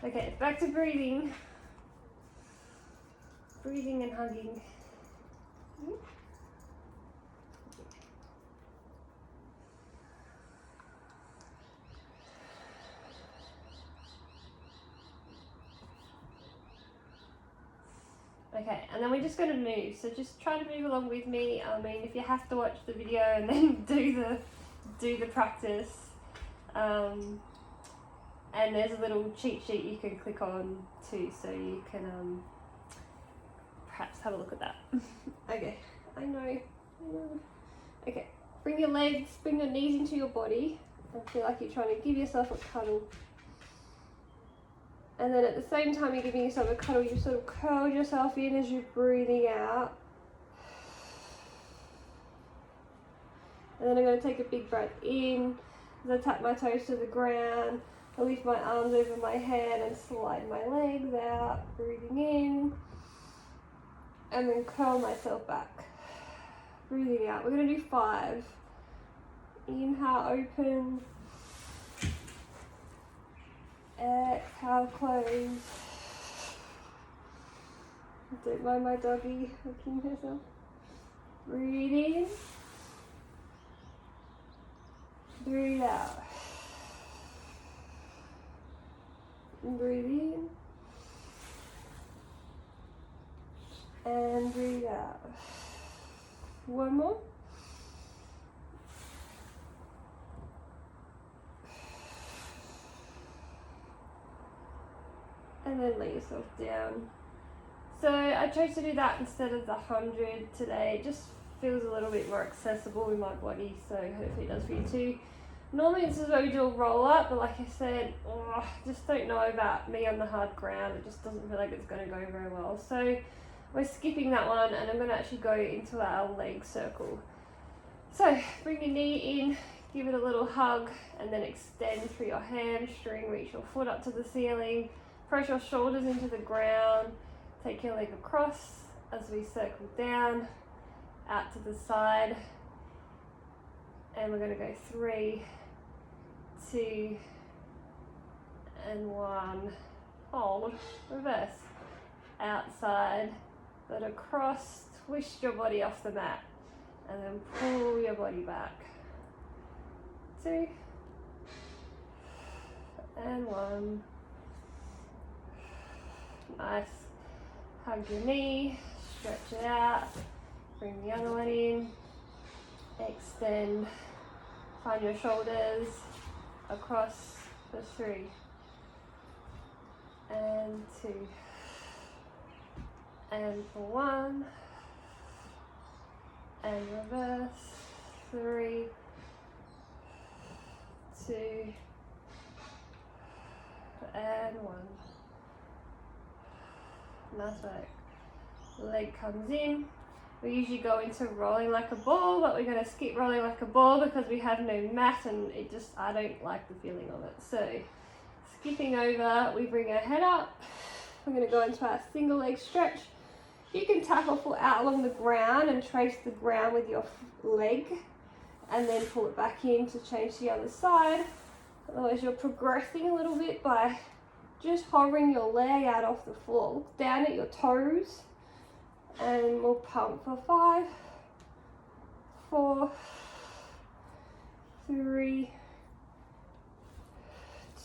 Okay, back to breathing. Breathing and hugging. Okay, and then we're just going to move. So just try to move along with me. I mean, if you have to watch the video and then do the practice. And there's a little cheat sheet you can click on too, so you can perhaps have a look at that. Okay, I know. Okay, bring your legs, bring your knees into your body and feel like you're trying to give yourself a cuddle. And then at the same time you're giving yourself a cuddle, you sort of curl yourself in as you're breathing out. And then I'm going to take a big breath in as I tap my toes to the ground. I lift my arms over my head and slide my legs out, breathing in, and then curl myself back, breathing out. We're going to do 5. Inhale, open. Exhale, close. Don't mind my doggy looking herself. Breathe in. Breathe out. Breathe in. And breathe out. One more. And then lay yourself down. So I chose to do that instead of the 100 today. It just feels a little bit more accessible in my body, so hopefully it does for you too. Normally this is where we do a roll up, but like I said, I just don't know about me on the hard ground. It just doesn't feel like it's going to go very well. So we're skipping that one, and I'm going to actually go into our leg circle. So bring your knee in, give it a little hug, and then extend through your hamstring, reach your foot up to the ceiling, press your shoulders into the ground, take your leg across as we circle down, out to the side, and we're going to go 3, 2, and 1. Hold, reverse, outside, but across, twist your body off the mat, and then pull your body back. 2, and 1. Nice. Hug your knee, stretch it out, bring the other one in, extend, find your shoulders across for 3, and 2, and for 1, and reverse, 3, 2, and 1. Nice work. Leg comes in. We usually go into rolling like a ball, but we're going to skip rolling like a ball because we have no mat, and I don't like the feeling of it. So skipping over, we bring our head up. We're going to go into our single leg stretch. You can tap a foot out along the ground and trace the ground with your leg, and then pull it back in to change the other side. Otherwise you're progressing a little bit by just hovering your leg out off the floor. Look down at your toes, and we'll pump for 5, 4, 3,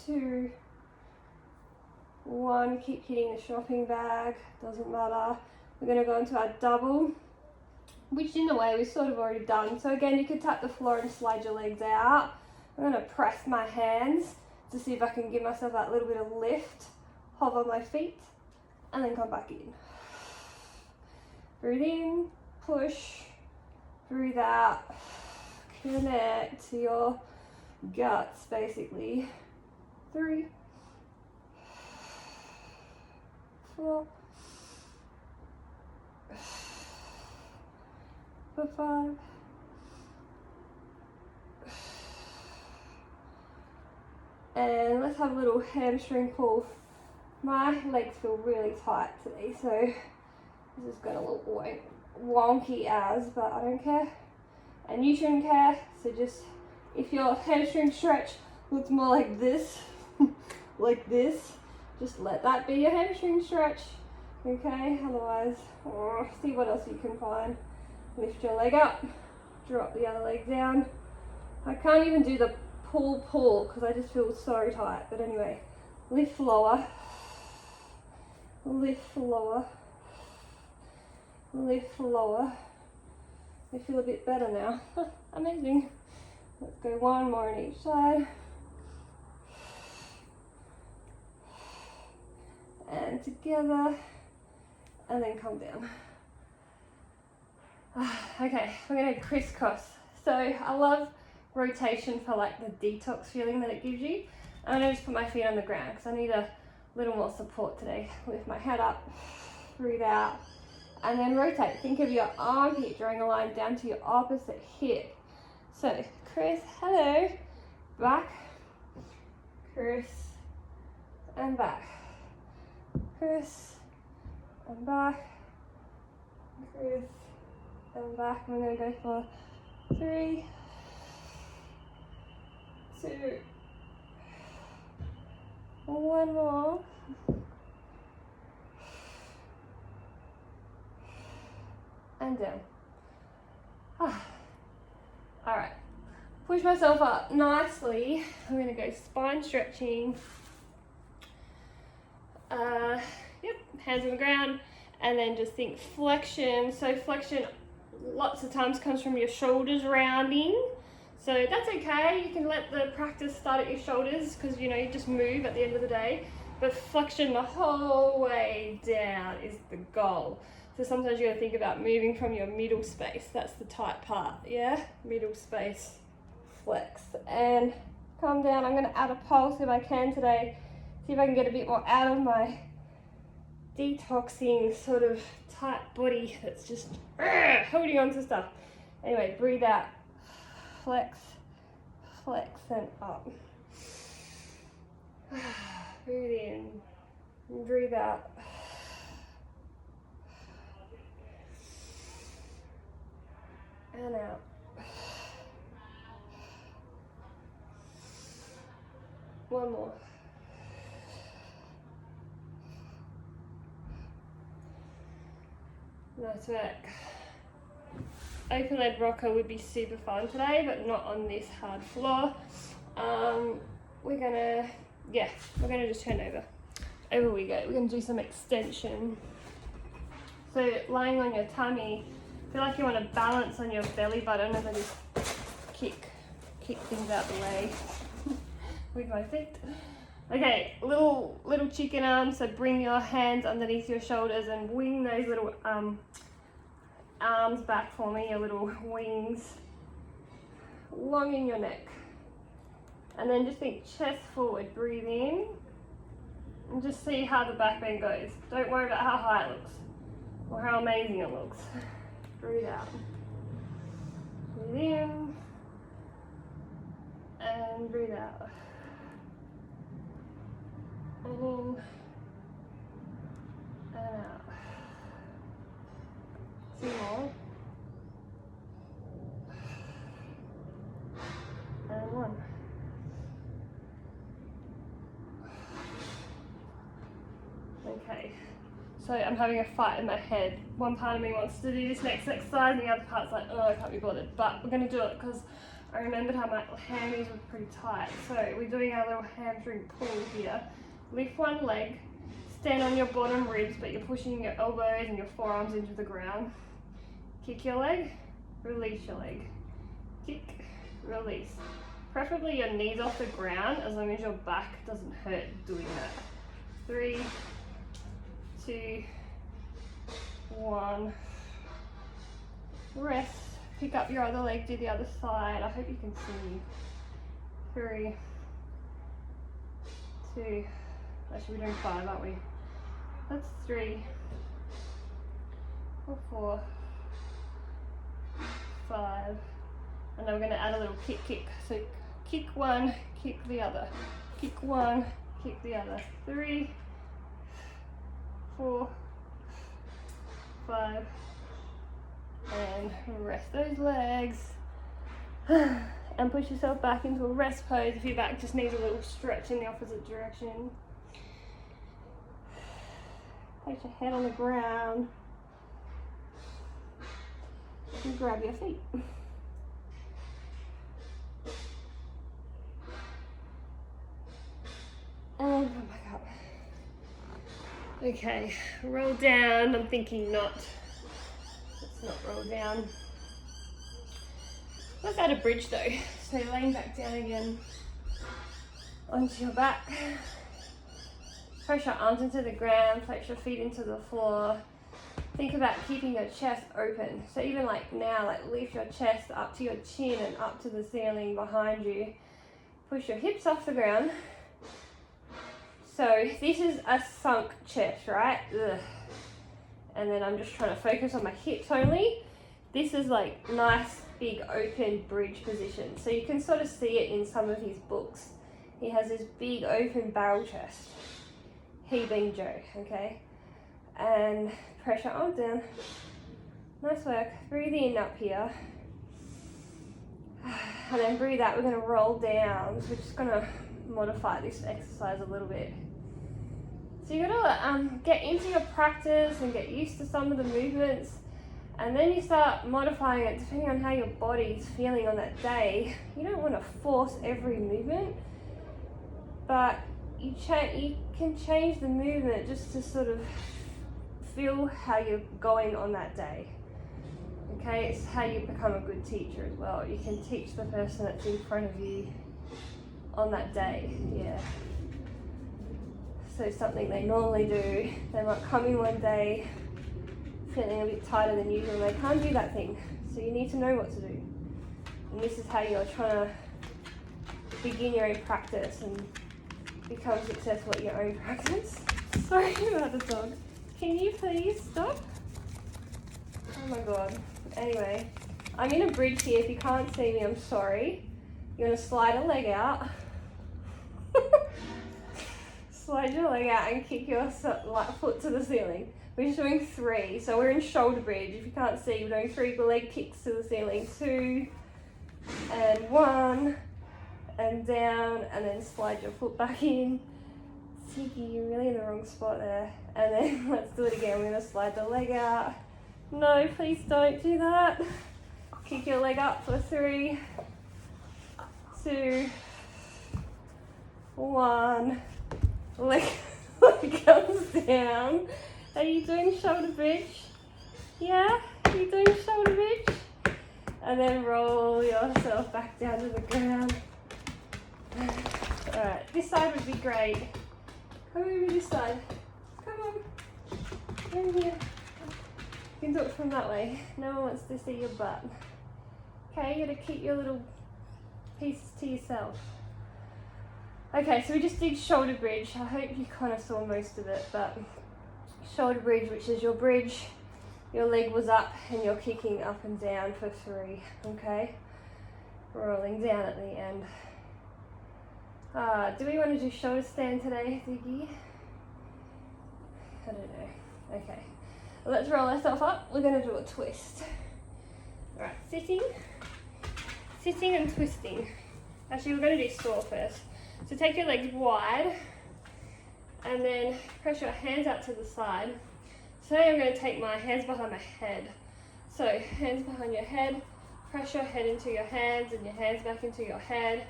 2, 1. Keep hitting the shopping bag, doesn't matter. We're going to go into our double, which in a way we've sort of already done. So again, you can tap the floor and slide your legs out. I'm going to press my hands to see if I can give myself that little bit of lift, hover my feet, and then come back in. Breathe in, push, breathe out, connect to your guts basically. 3, 4, 5, and let's have a little hamstring pull. My legs feel really tight today, so this is gonna look wonky but I don't care, and you shouldn't care. So just, if your hamstring stretch looks more like this, like this, Just let that be your hamstring stretch. Okay, otherwise, see what else you can find. Lift your leg up, drop the other leg down. I can't even do the pull because I just feel so tight. But anyway, lift lower, lift lower, lift lower. I feel a bit better now. Amazing. Let's go one more on each side. And together, and then come down. Okay, we're gonna crisscross. So I love rotation for like the detox feeling that it gives you. I'm gonna just put my feet on the ground because I need a little more support today. Lift my head up, breathe out, and then rotate. Think of your armpit drawing a line down to your opposite hip. So Chris, hello, back, Chris, and back, Chris, and back, Chris, and back. I'm gonna go for 3, 2, 1 more. And down. All right, push myself up nicely. I'm gonna go spine stretching. Yep, hands on the ground, and then just think flexion. So flexion lots of times comes from your shoulders rounding. So that's okay. You can let the practice start at your shoulders because you know you just move at the end of the day. But flexion the whole way down is the goal. So sometimes you gotta think about moving from your middle space. That's the tight part, yeah? Middle space, flex, and come down. I'm gonna add a pulse if I can today. See if I can get a bit more out of my detoxing sort of tight body that's just holding on to stuff. Anyway, breathe out, flex, flex, and up. Breathe in, breathe out. And out. One more. Nice work. Open leg rocker would be super fun today, but not on this hard floor. We're gonna just turn over. Over we go. We're gonna do some extension. So lying on your tummy, feel like you want to balance on your belly button as I just kick things out the way with my feet. Okay, little chicken arms, so bring your hands underneath your shoulders and wing those little arms back for me, your little wings, long in your neck. And then just think chest forward, breathe in, and just see how the back bend goes. Don't worry about how high it looks, or how amazing it looks. Breathe out. Breathe in, and breathe out. And in, and out. 2 more. And 1. Okay, so I'm having a fight in my head. One part of me wants to do this next exercise and the other part's like, oh, I can't be bothered. But we're going to do it because I remembered how my hammies were pretty tight. So we're doing our little hamstring pull here. Lift one leg, stand on your bottom ribs, but you're pushing your elbows and your forearms into the ground. Kick your leg, release your leg. Kick, release. Preferably your knees off the ground as long as your back doesn't hurt doing that. 3, 2, 1. Rest. Pick up your other leg, do the other side. I hope you can see. 3, 2. Actually, we're doing 5, aren't we? That's 3, 4, 5. And then we're going to add a little kick. So kick one, kick the other. Kick one, kick the other. 3, 4, 5. And rest those legs. And push yourself back into a rest pose if your back just needs a little stretch in the opposite direction. Place your head on the ground and grab your feet. And come back up. Okay, roll down. I'm thinking not. Let's not roll down. Let's add a bridge though. So laying back down again onto your back. Press your arms into the ground, place your feet into the floor. Think about keeping your chest open. So even like now, like lift your chest up to your chin and up to the ceiling behind you. Push your hips off the ground. So this is a sunk chest, right? Ugh. And then I'm just trying to focus on my hips only. This is like nice, big, open bridge position. So you can sort of see it in some of his books. He has this big, open barrel chest. He being Joe, okay? And press your arms down. Nice work. Breathe in up here. And then breathe out. We're going to roll down. So we're just going to modify this exercise a little bit. So you got to get into your practice and get used to some of the movements, and then you start modifying it depending on how your body's feeling on that day. You don't want to force every movement, but you can change the movement just to sort of feel how you're going on that day. Okay, it's how you become a good teacher as well. You can teach the person that's in front of you on that day. Yeah. So something they normally do, they might come in one day feeling a bit tighter than usual, and they can't do that thing. So you need to know what to do. And this is how you're trying to begin your own practice and become successful at your own practice. Sorry about the dog. Can you please stop? Oh my god. Anyway, I'm in a bridge here. If you can't see me, I'm sorry. You're going to slide a leg out. Slide your leg out and kick your foot to the ceiling. We're just doing 3. So we're in shoulder bridge. If you can't see, we're doing 3 leg kicks to the ceiling. 2 and 1 and down, and then slide your foot back in. Tiki, you're really in the wrong spot there. And then let's do it again. We're going to slide the leg out. No, please don't do that. Kick your leg up for 3, 2, 1. Leg comes down. Are you doing shoulder bridge? Yeah? Are you doing shoulder bridge? And then roll yourself back down to the ground. Alright, this side would be great. Come over this side. Come on. Over here. You can do it from that way. No one wants to see your butt. Okay, you gotta keep your little pieces to yourself. Okay, so we just did shoulder bridge. I hope you kind of saw most of it, but shoulder bridge, which is your bridge, your leg was up and you're kicking up and down for 3, okay? Rolling down at the end. Do we want to do shoulder stand today, Ziggy? I don't know. Okay, let's roll ourselves up. We're going to do a twist. Alright, sitting and twisting. Actually, we're going to do saw first. So take your legs wide and then press your hands out to the side. So now I'm going to take my hands behind my head. So hands behind your head, press your head into your hands and your hands back into your head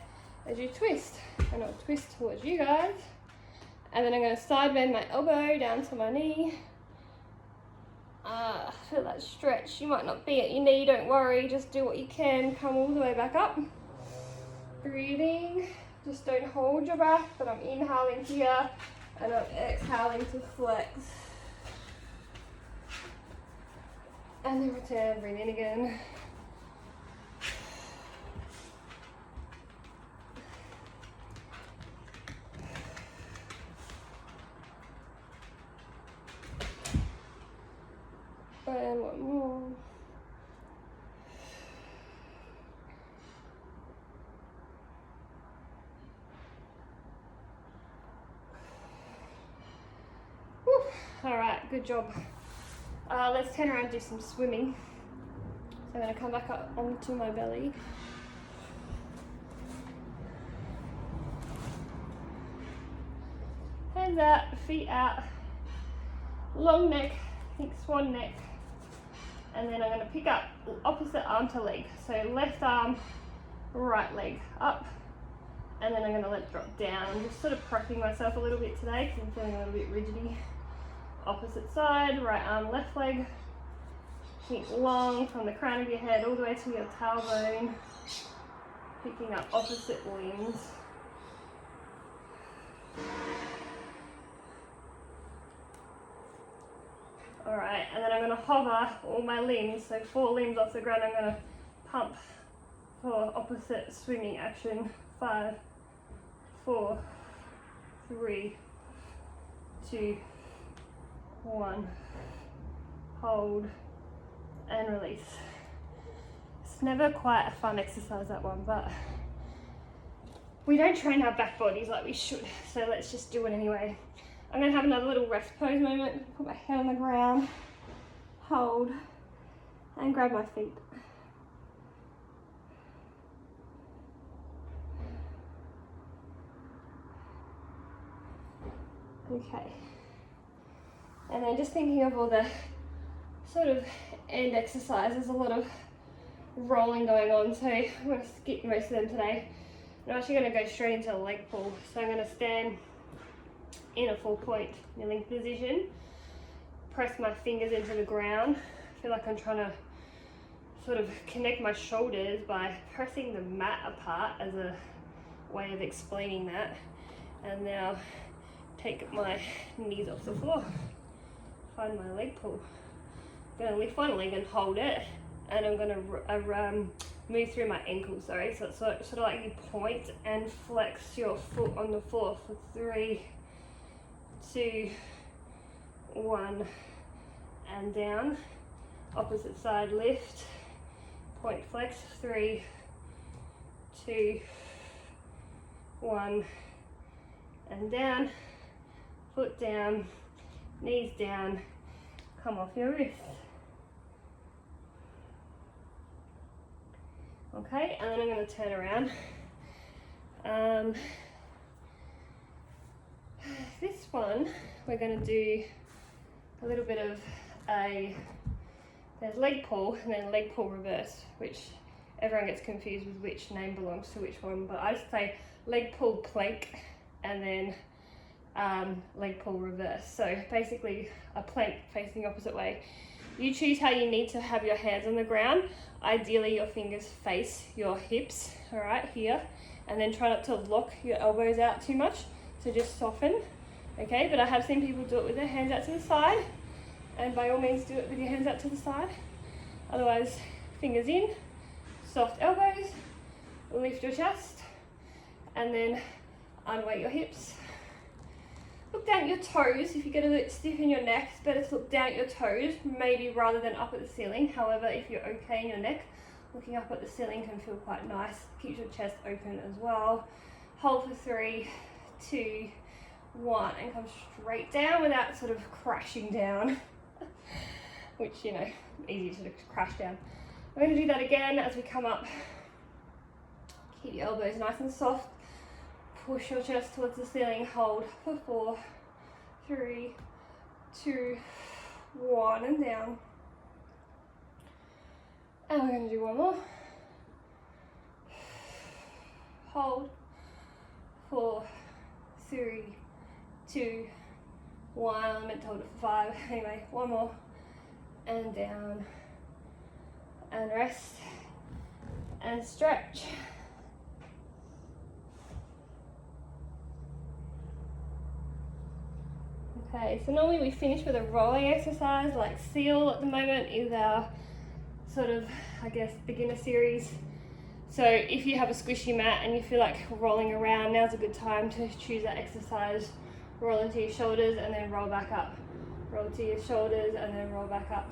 as you twist. And I'll twist towards you guys. And then I'm going to side bend my elbow down to my knee. Feel that stretch. You might not be at your knee, don't worry. Just do what you can. Come all the way back up. Breathing. Just don't hold your breath, but I'm inhaling here and I'm exhaling to flex. And then return, breathe in again. And one more. Alright, good job. Let's turn around and do some swimming. So I'm going to come back up onto my belly. Hands out, feet out. long neck, think swan neck. And then I'm going to pick up opposite arm to leg. So left arm, right leg up. And then I'm going to let it drop down. I'm just sort of prepping myself a little bit today because I'm feeling a little bit rigidy. Opposite side, right arm, left leg. Keep long from the crown of your head all the way to your tailbone. Picking up opposite limbs. Alright, and then I'm going to hover all my limbs, so 4 limbs off the ground. I'm going to pump for opposite swimming action. 5, 4, 3, 2, 1. Hold and release. It's never quite a fun exercise, that one, but we don't train our back bodies like we should, so let's just do it anyway. I'm going to have another little rest pose moment. Put my head on the ground, hold, and grab my feet. Okay. And then just thinking of all the sort of end exercises, a lot of rolling going on, so I'm going to skip most of them today. I'm actually going to go straight into a leg pull. So I'm going to stand in a 4-point kneeling position, press my fingers into the ground. I feel like I'm trying to sort of connect my shoulders by pressing the mat apart as a way of explaining that. And now take my knees off the floor. Find my leg pull. I'm going to lift one leg and hold it, and I'm going to move through my ankles, sorry. So it's sort of like you point and flex your foot on the floor for 3, 2, 1, and down. Opposite side lift, point flex, 3, 2, 1, and down. Foot down, knees down, come off your wrist. Okay, and then I'm going to turn around. This one, we're going to do a little bit of there's leg pull and then leg pull reverse, which everyone gets confused with which name belongs to which one, but I just say leg pull plank and then leg pull reverse. So basically a plank facing the opposite way. You choose how you need to have your hands on the ground. Ideally your fingers face your hips, all right, here, and then try not to lock your elbows out too much, so just soften, okay? But I have seen people do it with their hands out to the side, and by all means do it with your hands out to the side. Otherwise, fingers in, soft elbows, lift your chest, and then unweight your hips. Look down at your toes. If you get a bit stiff in your neck, it's better to look down at your toes, maybe rather than up at the ceiling. However, if you're okay in your neck, looking up at the ceiling can feel quite nice. Keeps your chest open as well. Hold for 3, 2, 1, and come straight down without sort of crashing down, which, you know, easy to crash down. We're going to do that again as we come up. Keep your elbows nice and soft. Push your chest towards the ceiling, hold for 4, 3, 2, 1, and down. And we're going to do one more. Hold, 4, 3, 2, 1. I meant to hold it for 5. Anyway, one more. And down. And rest. And stretch. Okay, so normally we finish with a rolling exercise, like seal at the moment is our sort of, I guess, beginner series. So if you have a squishy mat and you feel like rolling around, now's a good time to choose that exercise. Roll into your shoulders and then roll back up. Roll to your shoulders and then roll back up.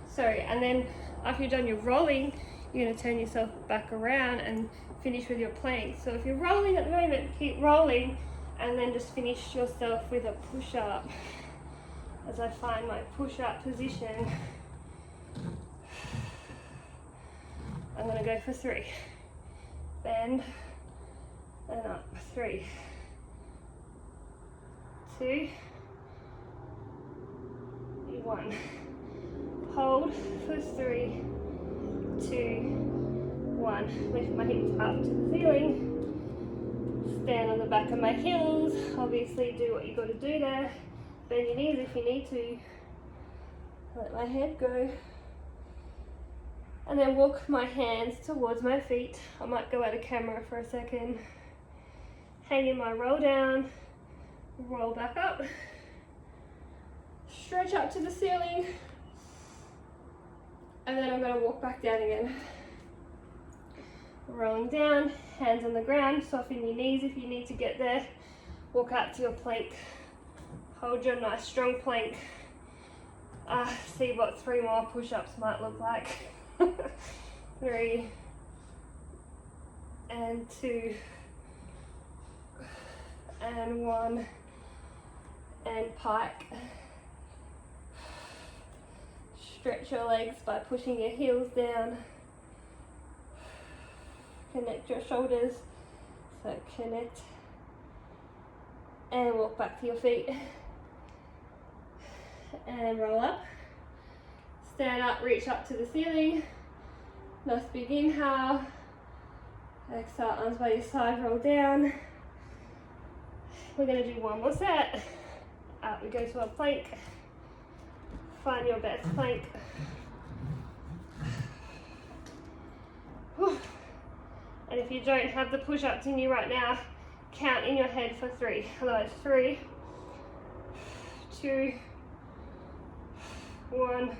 So, and then after you're done your rolling, you're going to turn yourself back around and finish with your plank. So if you're rolling at the moment, keep rolling. And then just finish yourself with a push-up. As I find my push-up position, I'm going to go for 3. Bend and up. 3, 2, 1. Hold for 3, 2, 1. Lift my hips up to the ceiling. Stand on the back of my heels. Obviously do what you got to do there. Bend your knees if you need to. Let my head go. And then walk my hands towards my feet. I might go out of camera for a second. Hang in my roll down. Roll back up. Stretch up to the ceiling. And then I'm going to walk back down again. Rolling down, hands on the ground, soften your knees if you need to get there. Walk out to your plank. Hold your nice strong plank. See what 3 more push-ups might look like. 3 and 2 and 1 and pike. Stretch your legs by pushing your heels down. Connect your shoulders, so connect, and walk back to your feet, and roll up, stand up, reach up to the ceiling, nice big inhale, exhale, arms by your side, roll down. We're going to do 1 more set. Out we go to our plank, find your best plank. Whew. And if you don't have the push-ups in you right now, count in your head for 3. Otherwise, 3, 2, 1.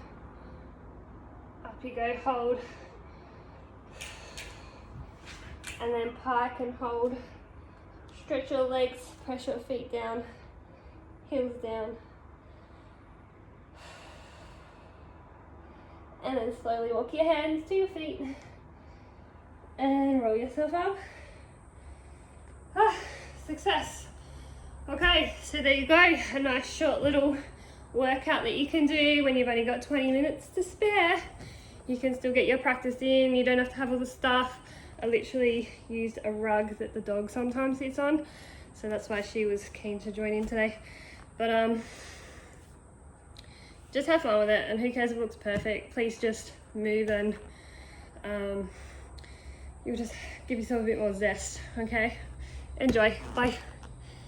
Up you go, hold. And then pike and hold. Stretch your legs, press your feet down, heels down. And then slowly walk your hands to your feet. And roll yourself up. Success. Okay, so there you go. A nice short little workout that you can do when you've only got 20 minutes to spare. You can still get your practice in. You don't have to have all the stuff. I literally used a rug that the dog sometimes sits on, so that's why she was keen to join in today. But just have fun with it, and who cares if it looks perfect. Please just move, and you'll just give yourself a bit more zest. Okay, enjoy. Bye.